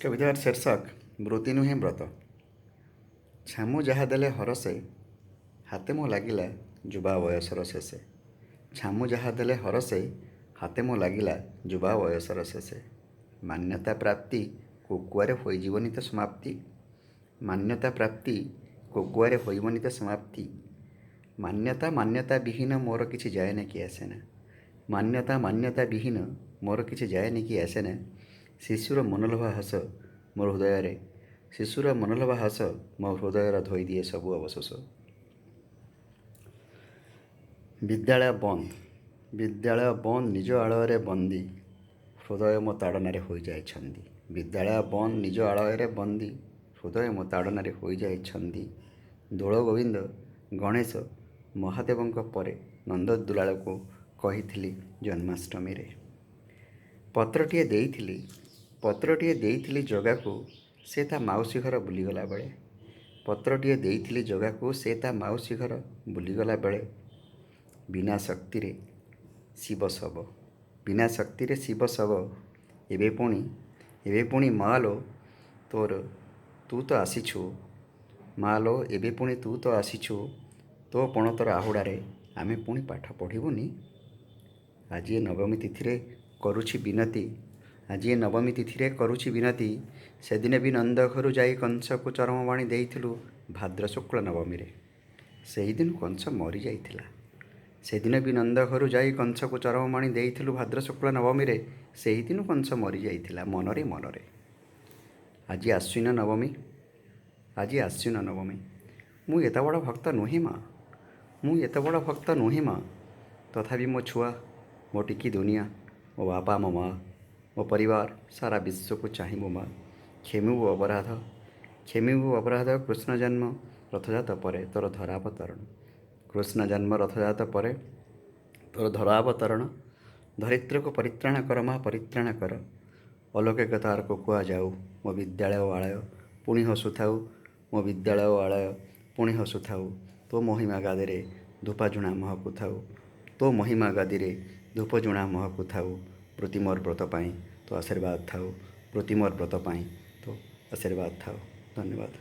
कवितार शीर्षक वृत्ति नुहे व्रत। छामु जहा देले हरसे हाते मो लागिला जुबा बयसर शेषे। छामु जहा देले हरसे हाते मो लागिला जुबा बयसर शेषे। मान्यता प्राप्ति कोकुआरे होइजीवनी तो समाप्ति। मान्यता प्राप्ति कोकुआरे होइबनी तो समाप्ति। मान्यता मान्यता विहीन मोर किछि जाएना कि आसेना। मान्यता मान्यता विहीन मोर किछि जाएना कि आसेना। शिशुर मनलोभा हस मोर हृदय शिशुर मनलोभा हस मो हृदय धोई दिए सबु अवशोष। विद्यालय बंद निज आलय बंदी हृदय मो ताड़न हो जाए छंदी। विद्यालय बंद निज आलय बंदी हृदय मो ताड़न हो जाए छंदी। दोल गोविंद गणेश महादेव परे नंद दुलाल को कही जन्माष्टमी रे। पत्रटिए देइथिली जगा को से ता माउसी घर बुलीगला बेले। पत्रटिए देइथिली जगा को से ता माउसी घर बुलीगला बेले। बिना शक्ति रे शिव शव बिना शक्ति रे शिव शव एबे पुणी मालो तोर तू तो आसीछु। मालो एबे पुणी तू तो आसीछु तो पणतर आहुड़ारे आमे पुणी पाठ पढ़िबुनी। आज नवमी तिथि रे करुछि विनती से दिन भी नंद घर जाई कंस को चरमवाणी देइथिलु भाद्र शुक्ल नवमी रे। सेही दिन कंस मरी जाइथिला। से दिन भी नंद घर जाई कंस को चरमवाणी देइथिलु भाद्र शुक्ल नवमी रे। सेही दिन कंस मरी जाइथिला मनरे मनरे। आज आश्विन नवमी मु एत बड़ भक्त नुहे माँ तथापि मो छुआ मो टिकी दुनिया मो बापा मो माँ मो परिवार सारा विश्व को चाहिए माँ। क्षेमिबु अपराध कृष्ण जन्म रथजात परे तोर धरावतरण। कृष्ण जन्म रथजात परे तोर धरावतरण। धरित्र को परित्राण कर माँ परित्राण कर। अलौकिकतार को कुआ जाऊ मो विद्यालय आलय पुणी हसुथाऊ। मो विद्यालय आलय पुणी हसुथाऊ। तो महिमा गादीरे धूपाझुणा महकुथाऊ। तो महिमा गादीरे धूपझुणा महकुथाऊ। प्रति मोर व्रत पाई तो आशीर्वाद थाऊ। प्रति मोर व्रत पाई तो आशीर्वाद थाऊ। धन्यवाद।